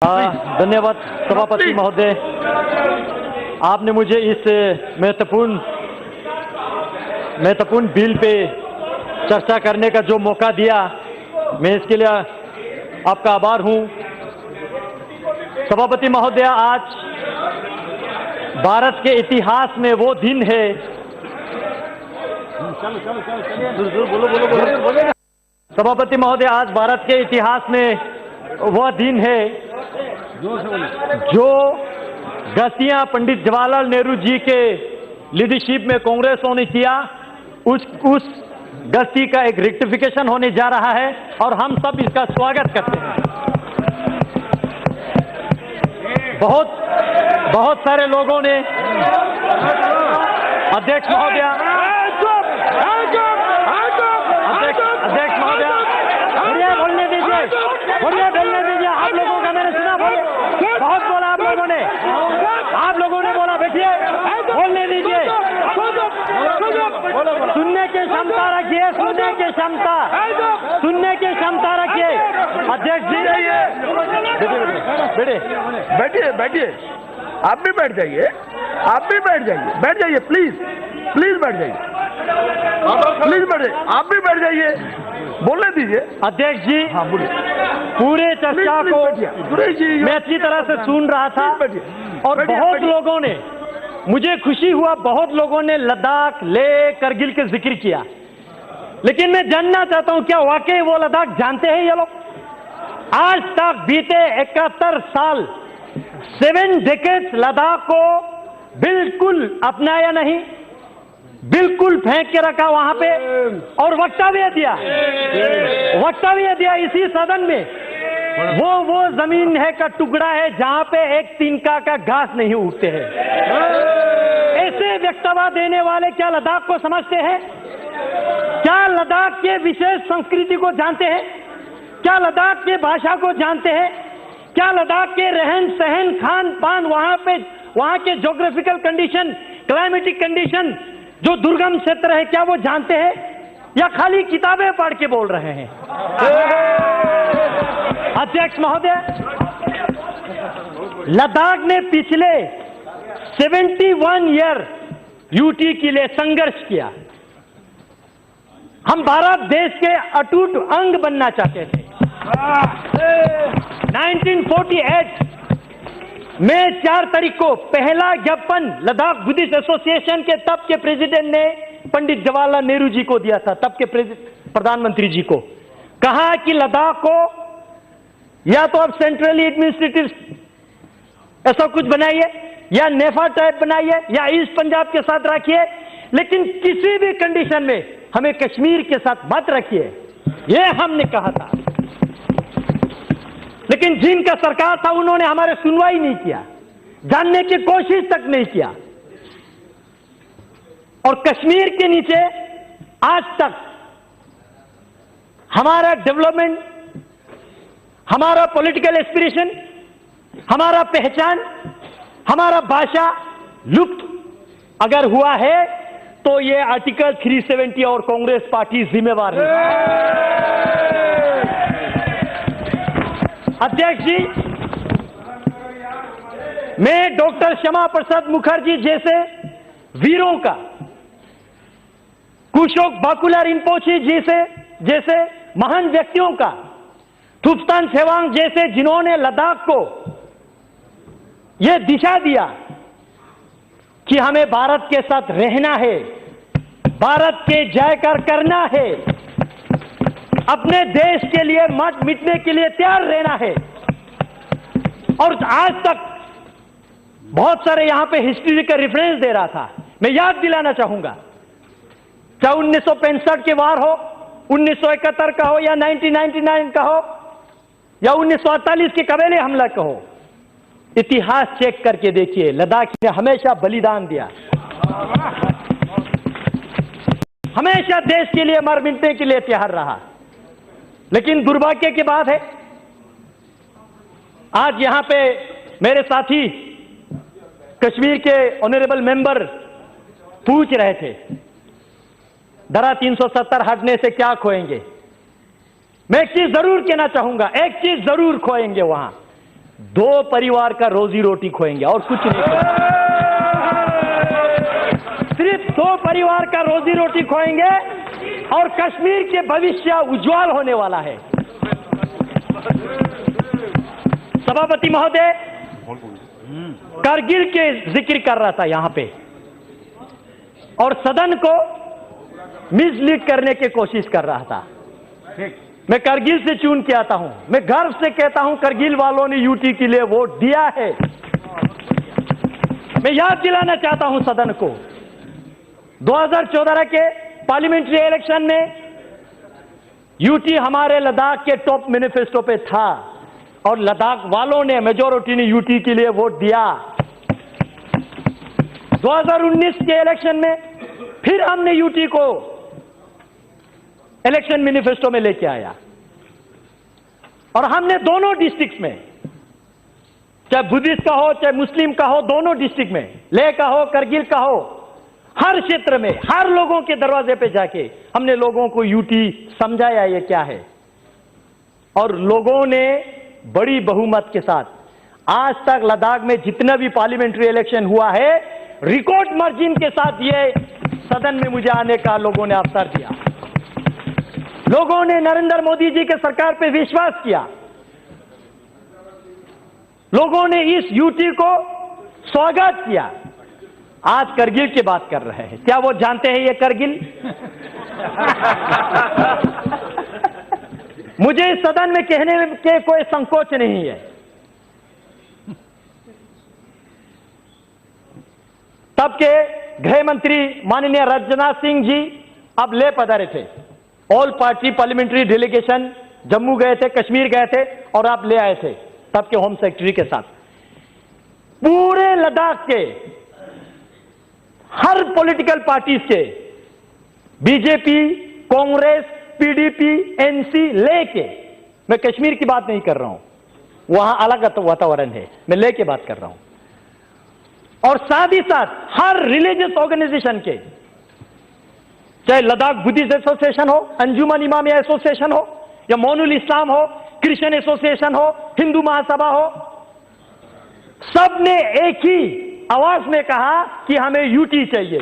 धन्यवाद सभापति महोदय, आपने मुझे इस महत्वपूर्ण बिल पे चर्चा करने का जो मौका दिया, मैं इसके लिए आपका आभार हूं। सभापति महोदय, आज भारत के इतिहास में वो दिन है, सभापति महोदय, आज भारत के इतिहास में वह दिन है जो गस्तियां पंडित जवाहरलाल नेहरू जी के लीडरशिप में कांग्रेसों ने किया, उस गस्ती का एक रेक्टिफिकेशन होने जा रहा है और हम सब इसका स्वागत करते हैं। बहुत सारे लोगों ने, अध्यक्ष महोदय, बोलने दीजिए, आप लोगों का मैंने सुना, बहुत बोला आप लोगों ने बोला, बैठिए, बोलने दीजिए, सुनने की क्षमता रखिए, सुनने की क्षमता रखिए। अध्यक्ष जी, बैठिए, आप भी बैठ जाइए, प्लीज बैठ जाइए, आप भी बैठ जाइए, बोलने दीजिए। अध्यक्ष जी, हाँ बोलिए। पूरे चर्चा को मैं अच्छी तरह से सुन रहा था और बहुत लोगों ने, मुझे खुशी हुआ, बहुत लोगों ने लद्दाख, लेह, करगिल के जिक्र किया, लेकिन मैं जानना चाहता हूं क्या वाकई वो लद्दाख जानते हैं ये लोग? आज तक बीते 71 साल, 7 डेकेड्स लद्दाख को बिल्कुल अपनाया नहीं, बिल्कुल फेंक के रखा वहां पे, और वक्तव्य दिया इसी सदन में, वो जमीन है का टुकड़ा है जहां पे एक तिनका का घास नहीं उगते हैं। ऐसे वक्तव्य देने वाले क्या लद्दाख को समझते हैं? क्या लद्दाख के विशेष संस्कृति को जानते हैं? क्या लद्दाख के भाषा को जानते हैं? क्या लद्दाख के रहन सहन, खान पान, वहां के ज्योग्राफिकल कंडीशन, क्लाइमेटिक कंडीशन, जो दुर्गम क्षेत्र है, क्या वो जानते हैं या खाली किताबें पढ़ के बोल रहे हैं? अध्यक्ष महोदय, लद्दाख ने पिछले 71 ईयर यूटी के लिए संघर्ष किया। हम भारत देश के अटूट अंग बनना चाहते थे। 1948 मई 4 तारीख को पहला ज्ञापन लद्दाख बुद्धिस्ट एसोसिएशन के तब के प्रेसिडेंट ने पंडित जवाहरलाल नेहरू जी को दिया था, तब के प्रधानमंत्री जी को। कहा कि लद्दाख को या तो अब सेंट्रली एडमिनिस्ट्रेटिव ऐसा कुछ बनाइए, या नेफा टाइप बनाइए, या ईस्ट पंजाब के साथ रखिए, लेकिन किसी भी कंडीशन में हमें कश्मीर के साथ मत रखिए, यह हमने कहा था। लेकिन जिनका सरकार था उन्होंने हमारे सुनवाई नहीं किया, जानने की कोशिश तक नहीं किया, और कश्मीर के नीचे आज तक हमारा डेवलपमेंट, हमारा पॉलिटिकल एस्पिरेशन, हमारा पहचान, हमारा भाषा लुप्त अगर हुआ है तो ये आर्टिकल 370 और कांग्रेस पार्टी जिम्मेवार है। अध्यक्ष जी, मैं डॉक्टर श्यामा प्रसाद मुखर्जी जैसे वीरों का, कुशोक बाकुला रिम्पोची जैसे महान व्यक्तियों का, थुप्तान सेवांग जैसे, जिन्होंने लद्दाख को यह दिशा दिया कि हमें भारत के साथ रहना है, भारत के जयकार करना है, अपने देश के लिए मत मिटने के लिए तैयार रहना है। और आज तक बहुत सारे यहां पे हिस्ट्री का रेफरेंस दे रहा था, मैं याद दिलाना चाहूंगा, चाहे 1965 के वार हो, 1971 का हो, या 1999 का हो, या 1948 के कबीले हमला का हो, इतिहास चेक करके देखिए, लद्दाख ने हमेशा बलिदान दिया, हमेशा देश के लिए मर मिटने के लिए तैयार रहा। लेकिन दुर्भाग्य की बात है, आज यहां पे मेरे साथी कश्मीर के ऑनरेबल मेंबर पूछ रहे थे, धारा 370 हटने से क्या खोएंगे? मैं एक चीज जरूर कहना चाहूंगा, एक चीज जरूर खोएंगे वहां, दो परिवार का रोजी रोटी खोएंगे और कुछ नहीं खोएंगे। सिर्फ दो परिवार का रोजी रोटी खोएंगे और कश्मीर के भविष्य उज्जवल होने वाला है। सभापति महोदय कारगिल के जिक्र कर रहा था यहां पे और सदन को मिसलीड करने की कोशिश कर रहा था। मैं कारगिल से चुन के आता हूं, मैं गर्व से कहता हूं कारगिल वालों ने यूटी के लिए वोट दिया है। मैं याद दिलाना चाहता हूं सदन को 2014 के पार्लियामेंट्री इलेक्शन में यूटी हमारे लद्दाख के टॉप मैनिफेस्टो पे था और लद्दाख वालों ने मेजॉरिटी ने यूटी के लिए वोट दिया। 2019 के इलेक्शन में फिर हमने यूटी को इलेक्शन मैनिफेस्टो में लेके आया और हमने दोनों डिस्ट्रिक्ट में, चाहे बुद्धिस्ट का हो चाहे मुस्लिम का हो, दोनों डिस्ट्रिक्ट में, लेह का हो करगिल का हो, हर क्षेत्र में हर लोगों के दरवाजे पे जाके हमने लोगों को यूटी समझाया ये क्या है और लोगों ने बड़ी बहुमत के साथ आज तक लद्दाख में जितना भी पार्लियामेंट्री इलेक्शन हुआ है रिकॉर्ड मार्जिन के साथ ये सदन में मुझे आने का लोगों ने अवसर दिया। लोगों ने नरेंद्र मोदी जी के सरकार पे विश्वास किया। लोगों ने इस यूटी को स्वागत किया। आज करगिल की बात कर रहे हैं, क्या वो जानते हैं ये करगिल? मुझे इस सदन में कहने के कोई संकोच नहीं है। तब के गृह मंत्री माननीय राजनाथ सिंह जी अब ले पधारे थे। All party parliamentary delegation Jammu गए थे, कश्मीर गए थे और आप ले आए थे तब के होम सेक्रेटरी के साथ। पूरे लद्दाख के हर पॉलिटिकल पार्टीज के, बीजेपी, कांग्रेस, पीडीपी, एनसी लेके, मैं कश्मीर की बात नहीं कर रहा हूं, वहां अलग वातावरण है, मैं लेके बात कर रहा हूं, और साथ ही साथ हर रिलीजियस ऑर्गेनाइजेशन के, चाहे लद्दाख बुद्धिस्ट एसोसिएशन हो, अंजुमन इमामिया एसोसिएशन हो या मोनुल इस्लाम हो, क्रिश्चियन एसोसिएशन हो, हिंदू महासभा हो, सबने एक ही आवाज में कहा कि हमें यूटी चाहिए।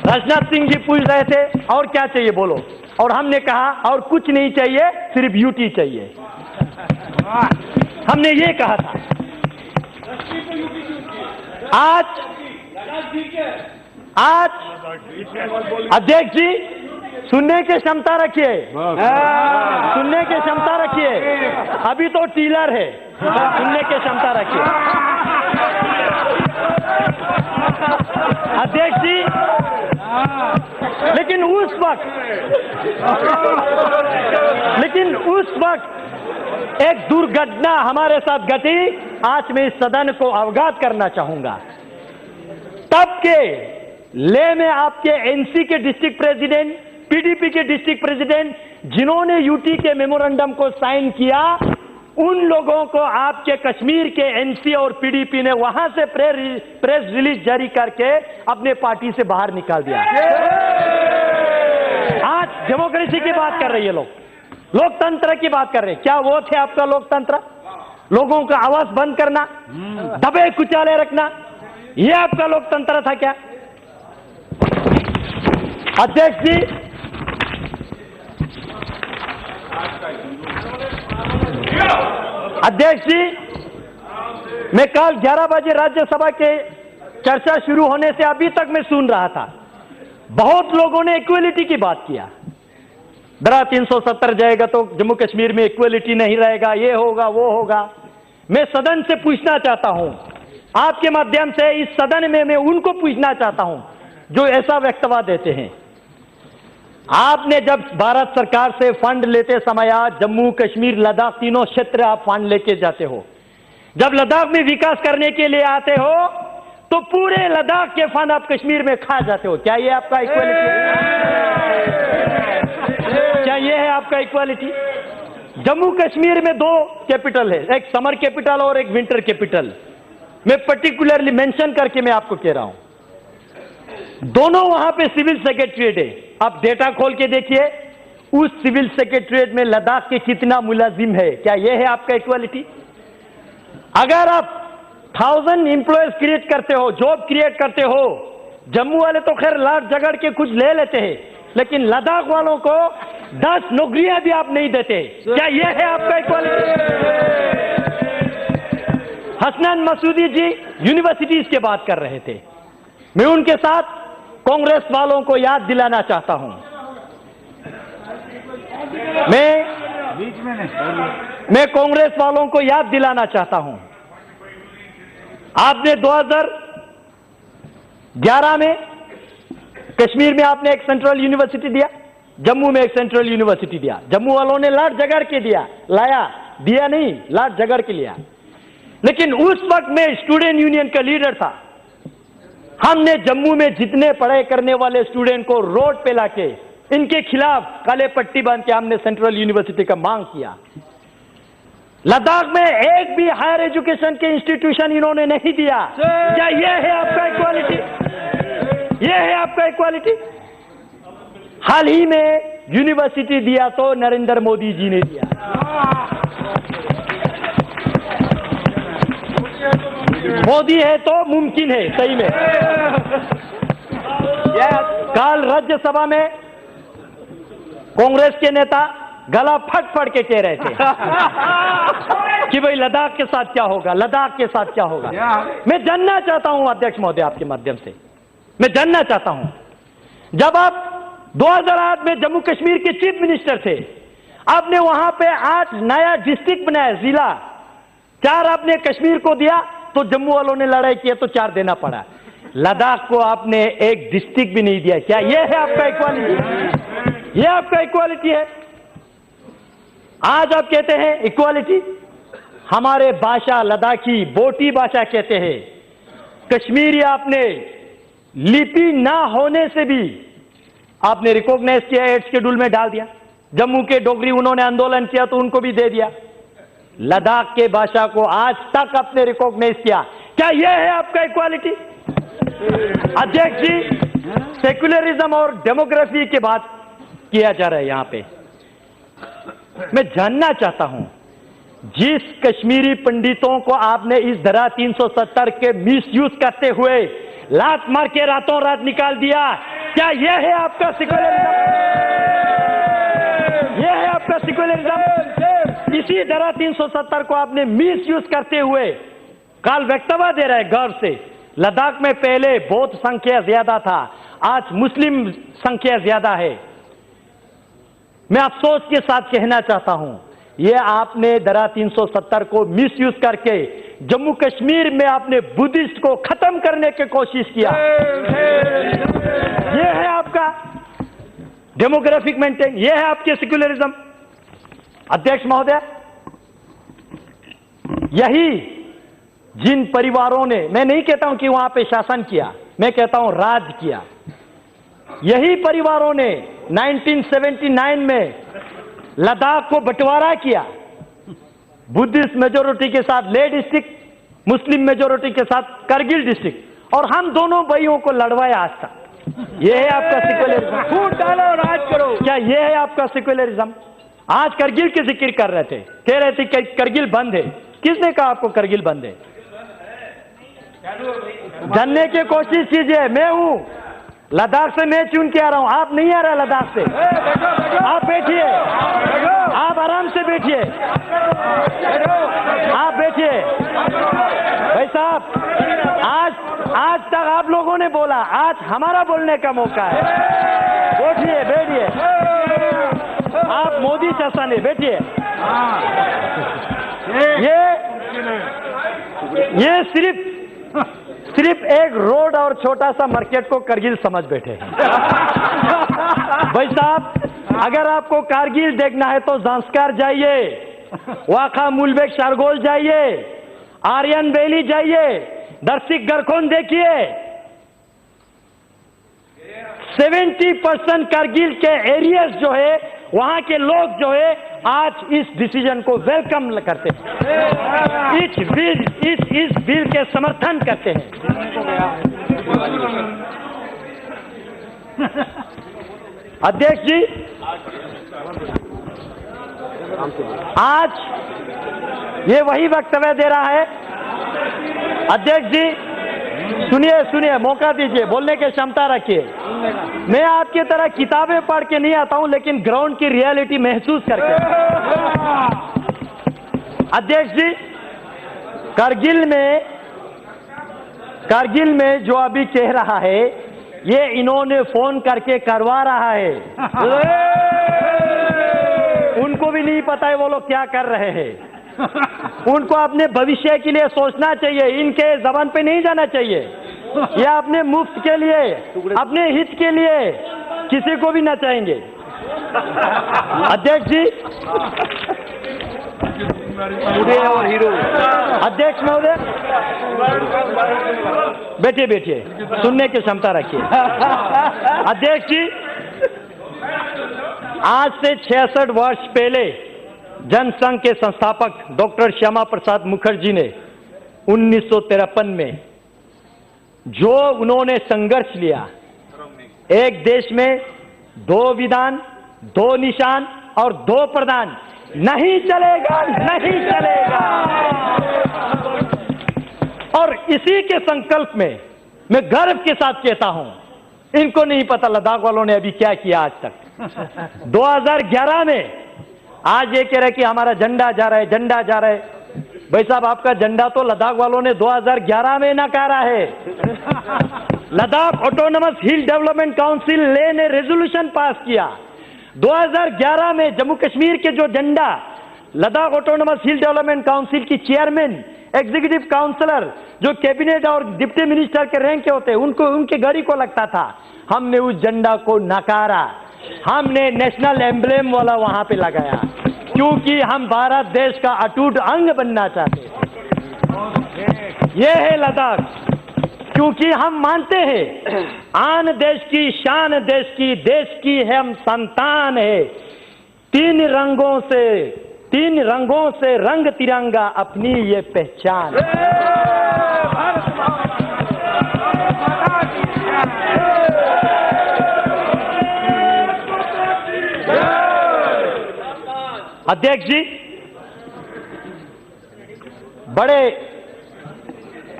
राजनाथ सिंह जी पूछ रहे थे और क्या चाहिए बोलो, और हमने कहा और कुछ नहीं चाहिए, सिर्फ यूटी चाहिए। हमने ये कहा था। आज अध्यक्ष जी सुनने की क्षमता रखिए, सुनने की क्षमता रखिए, अभी तो टीलर है, सुनने की क्षमता रखिए। अध्यक्ष जी, लेकिन उस वक्त एक दुर्घटना हमारे साथ घटी, आज मैं इस सदन को अवगत करना चाहूंगा। तब के ले में आपके एनसी के डिस्ट्रिक्ट प्रेसिडेंट, पीडीपी के डिस्ट्रिक्ट प्रेसिडेंट, जिन्होंने यूटी के मेमोरेंडम को साइन किया, उन लोगों को आपके कश्मीर के एनसी और पीडीपी ने वहां से प्रेस रिलीज जारी करके अपने पार्टी से बाहर निकाल दिया। आज डेमोक्रेसी की बात कर रही है, लोकतंत्र की बात कर रहे हैं। क्या वो थे आपका लोकतंत्र? लोगों का आवाज बंद करना, दबे कुचाले रखना, ये आपका लोकतंत्र था क्या? अध्यक्ष जी, मैं कल 11 बजे राज्यसभा के चर्चा शुरू होने से अभी तक मैं सुन रहा था, बहुत लोगों ने इक्वलिटी की बात किया। धारा 370 जाएगा तो जम्मू कश्मीर में इक्वलिटी नहीं रहेगा, ये होगा वो होगा। मैं सदन से पूछना चाहता हूं, आपके माध्यम से इस सदन में मैं उनको पूछना चाहता हूं जो ऐसा वक्तव्य देते हैं। आपने जब भारत सरकार से फंड लेते समय जम्मू कश्मीर लद्दाख तीनों क्षेत्र आप फंड लेके जाते हो, जब लद्दाख में विकास करने के लिए आते हो तो पूरे लद्दाख के फंड आप कश्मीर में खा जाते हो। क्या ये आपका इक्वालिटी? क्या ये है आपका इक्वालिटी? जम्मू कश्मीर में दो कैपिटल है, एक समर कैपिटल और एक विंटर कैपिटल। मैं पर्टिकुलरली मेंशन करके मैं आपको कह रहा हूं, दोनों वहां पे सिविल सेक्रेटरीट है। आप डेटा खोल के देखिए, उस सिविल सेक्रेटरीट में लद्दाख के कितना मुलाजिम है। क्या यह है आपका इक्वालिटी? अगर आप 1000 एम्प्लॉयज क्रिएट करते हो, जॉब क्रिएट करते हो, जम्मू वाले तो खैर लाट झगड़ के कुछ ले लेते हैं, लेकिन लद्दाख वालों को 10 नौकरियां भी आप नहीं देते। क्या यह है आपका इक्वालिटी? हसनैन मसूदी जी यूनिवर्सिटीज की बात कर रहे थे। मैं उनके साथ कांग्रेस वालों को याद दिलाना चाहता हूं। मैं कांग्रेस वालों को याद दिलाना चाहता हूं, आपने 2011 में कश्मीर में आपने एक सेंट्रल यूनिवर्सिटी दिया, जम्मू में एक सेंट्रल यूनिवर्सिटी दिया। जम्मू वालों ने लाट झगड़ के दिया नहीं, लाट झगड़ के लिया। लेकिन उस वक्त मैं स्टूडेंट यूनियन का लीडर था। हमने जम्मू में जितने पढ़ाई करने वाले स्टूडेंट को रोड पे लाके इनके खिलाफ काले पट्टी बांध के हमने सेंट्रल यूनिवर्सिटी का मांग किया। लद्दाख में एक भी हायर एजुकेशन के इंस्टीट्यूशन इन्होंने नहीं दिया। क्या यह है आपका इक्वालिटी? यह है आपका इक्वालिटी? हाल ही में यूनिवर्सिटी दिया तो नरेंद्र मोदी जी ने दिया। मोदी है तो मुमकिन है, सही में। कल राज्यसभा में कांग्रेस के नेता गला फट फट के कह रहे थे कि भाई लद्दाख के साथ क्या होगा, लद्दाख के साथ क्या होगा। मैं जानना चाहता हूं अध्यक्ष महोदय, आपके माध्यम से मैं जानना चाहता हूं, जब आप 2008 में जम्मू कश्मीर के चीफ मिनिस्टर थे, आपने वहां पे 8 नया डिस्ट्रिक्ट बनाया, जिला 4 आपने कश्मीर को दिया, तो जम्मू वालों ने लड़ाई किया तो 4 देना पड़ा। लद्दाख को आपने एक डिस्ट्रिक्ट भी नहीं दिया। क्या यह है आपका इक्वालिटी? यह आपका इक्वालिटी है? आज आप कहते हैं इक्वालिटी। हमारे भाषा लद्दाखी बोटी भाषा कहते हैं। कश्मीरी आपने लिपि ना होने से भी आपने रिकॉग्नाइज किया, 8 शेड्यूल में डाल दिया। जम्मू के डोगरी उन्होंने आंदोलन किया तो उनको भी दे दिया। लद्दाख के भाषा को आज तक आपने रिकॉग्नाइज किया। क्या यह है आपका इक्वालिटी? अध्यक्ष जी, सेक्युलरिज्म और डेमोग्राफी की बात किया जा रहा है यहां पे। मैं जानना चाहता हूं, जिस कश्मीरी पंडितों को आपने इस धारा 370 के मिसयूज करते हुए लात मार के रातों रात निकाल दिया, क्या यह है आपका सेक्युलरिज्म? यह है आपका सेक्युलरिज्म? इसी धारा 370 को आपने मिसयूज करते हुए काल वक्तव्य दे रहा है गर्व से। लद्दाख में पहले बौद्ध संख्या ज्यादा था, आज मुस्लिम संख्या ज्यादा है। मैं अफसोस के साथ कहना चाहता हूं, यह आपने धारा 370 को मिसयूज करके जम्मू कश्मीर में आपने बुद्धिस्ट को खत्म करने की कोशिश किया। यह है आपका डेमोग्राफिक मेंटेन, यह है आपके सेक्युलरिज्म। अध्यक्ष महोदय, यही जिन परिवारों ने, मैं नहीं कहता हूं कि वहां पे शासन किया, मैं कहता हूं राज किया, यही परिवारों ने 1979 में लद्दाख को बंटवारा किया, बुद्धिस्ट मेजोरिटी के साथ लेह डिस्ट्रिक्ट, मुस्लिम मेजोरिटी के साथ करगिल डिस्ट्रिक्ट, और हम दोनों भाइयों को लड़वाया आज तक। यह है आपका सेक्युलरिज्म? फूट डालो, राज करो। क्या यह है आपका सेक्युलरिज्म? आज करगिल की जिक्र कर रहे थे, कह रहे थे कि करगिल बंद है। किसने कहा आपको करगिल बंद है? जानने की कोशिश कीजिए। मैं हूं लद्दाख से, मैं चुन के आ रहा हूं, आप नहीं आ रहा लद्दाख से। आप बैठिए, आप आराम से बैठिए, आप बैठिए। भाई साहब, आज तक आप लोगों ने बोला, आज हमारा बोलने का मौका है। बैठिए, बैठिए, आप मोदी शासन है, बैठिए। ये सिर्फ एक रोड और छोटा सा मार्केट को करगिल समझ बैठे हैं। भाई साहब, अगर आपको कारगिल देखना है तो ज़ांस्कार जाइए, वाखा मुलबेक शारगोल जाइए, आर्यन वैली जाइए, दर्शिक गरखोन देखिए। 70% कारगिल के एरियाज जो है, वहां के लोग जो है आज इस डिसीजन को वेलकम करते हैं, इस बिल के समर्थन करते हैं। अध्यक्ष जी, आज ये वही वक्तव्य दे रहा है। अध्यक्ष जी सुनिए सुनिए, मौका दीजिए, बोलने की क्षमता रखिए। मैं आपकी तरह किताबें पढ़ के नहीं आता हूं, लेकिन ग्राउंड की रियलिटी महसूस करके। अध्यक्ष जी, कारगिल में जो अभी कह रहा है, ये इन्होंने फोन करके करवा रहा है। उनको भी नहीं पता है वो लोग क्या कर रहे हैं। उनको अपने भविष्य के लिए सोचना चाहिए, इनके जबान पे नहीं जाना चाहिए। ये अपने मुफ्त के लिए, अपने हित के लिए किसी को भी नचाएंगे। अध्यक्ष जी, और हीरो अध्यक्ष महोदय, बैठिए बैठिए, सुनने की क्षमता रखिए। अध्यक्ष जी, आज से 66 वर्ष पहले जनसंघ के संस्थापक डॉक्टर श्यामा प्रसाद मुखर्जी ने 1953 में जो उन्होंने संघर्ष लिया, एक देश में 2 विधान, 2 निशान और 2 प्रधान, नहीं चलेगा, नहीं चलेगा। और इसी के संकल्प में मैं गर्व के साथ कहता हूं, इनको नहीं पता लद्दाख वालों ने अभी क्या किया आज तक। 2011 में आज ये कह रहे कि हमारा झंडा जा रहा है, झंडा जा रहा है। भाई साहब, आपका झंडा तो लद्दाख वालों ने 2011 में नकारा है। लद्दाख ऑटोनोमस हिल डेवलपमेंट काउंसिल ने रेजोल्यूशन पास किया 2011 में। जम्मू कश्मीर के जो झंडा लद्दाख ऑटोनोमस हिल डेवलपमेंट काउंसिल की चेयरमैन, एग्जीक्यूटिव काउंसलर, जो कैबिनेट और डिप्टी मिनिस्टर के रैंक के होते, उनको उनके गाड़ी को लगता था। हमने उस झंडा को नकारा, हमने नेशनल एम्ब्लेम वाला वहां पे लगाया, क्योंकि हम भारत देश का अटूट अंग बनना चाहते हैं। यह है लद्दाख, क्योंकि हम मानते हैं आन देश की शान, देश की हम संतान है। 3 रंगों से रंग तिरंगा अपनी ये पहचान। अध्यक्ष जी, बड़े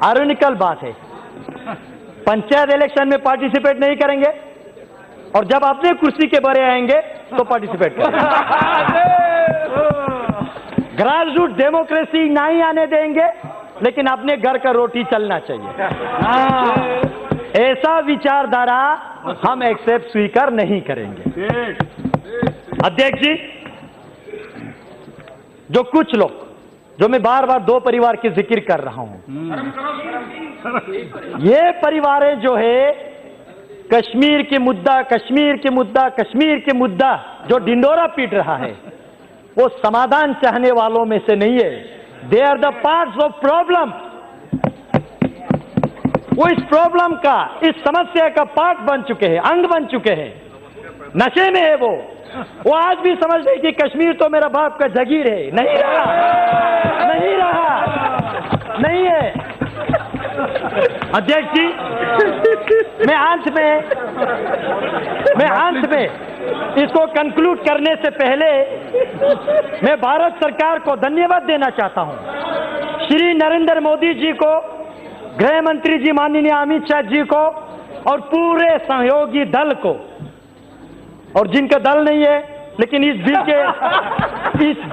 आयरनिकल बात है, पंचायत इलेक्शन में पार्टिसिपेट नहीं करेंगे और जब अपने कुर्सी के बारे आएंगे तो पार्टिसिपेट करेंगे। ग्रास रूट डेमोक्रेसी नहीं आने देंगे, लेकिन अपने घर का रोटी चलना चाहिए। ऐसा विचारधारा हम एक्सेप्ट स्वीकार नहीं करेंगे। अध्यक्ष जी, जो कुछ लोग, जो मैं बार बार 2 परिवार की जिक्र कर रहा हूं, ये परिवारें जो है कश्मीर के मुद्दा जो ढिंडोरा पीट रहा है, वो समाधान चाहने वालों में से नहीं है। They are the parts of problem. वो इस प्रॉब्लम का, इस समस्या का पार्ट बन चुके हैं, अंग बन चुके हैं। नशे में है वो आज भी समझ रहे कि कश्मीर तो मेरा बाप का जागीर है। नहीं रहा, नहीं है। अध्यक्ष जी, मैं अंत में इसको कंक्लूड करने से पहले मैं भारत सरकार को धन्यवाद देना चाहता हूं। श्री नरेंद्र मोदी जी को, गृह मंत्री जी माननीय अमित शाह जी को और पूरे सहयोगी दल को, और जिनका दल नहीं है लेकिन इस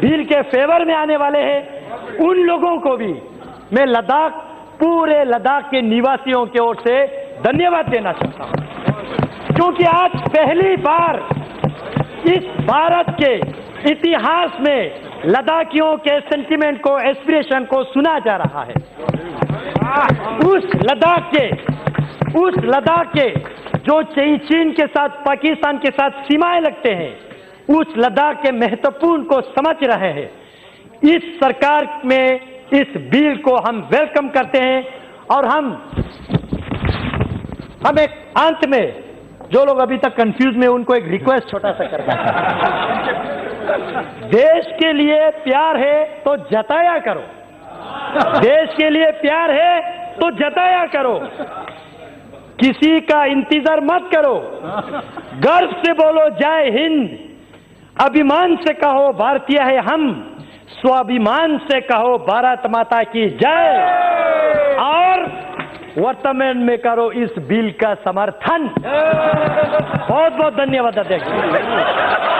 बिल के फेवर में आने वाले हैं, उन लोगों को भी मैं पूरे लद्दाख के निवासियों की ओर से धन्यवाद देना चाहता हूं, क्योंकि आज पहली बार इस भारत के इतिहास में लद्दाखियों के सेंटिमेंट को, एस्पिरेशन को सुना जा रहा है। उस लद्दाख के जो चीन के साथ, पाकिस्तान के साथ सीमाएं लगते हैं, उस लद्दाख के महत्वपूर्ण को समझ रहे हैं। इस सरकार में इस बिल को हम वेलकम करते हैं और हम एक अंत में, जो लोग अभी तक कंफ्यूज में, उनको एक रिक्वेस्ट छोटा सा करना है। देश के लिए प्यार है तो जताया करो, देश के लिए प्यार है तो जताया करो, किसी का इंतजार मत करो, गर्व से बोलो जय हिंद। अभिमान से कहो भारतीय है हम, स्वाभिमान से कहो भारत माता की जय, और वर्तमान में करो इस बिल का समर्थन। बहुत बहुत धन्यवाद अध्यक्ष।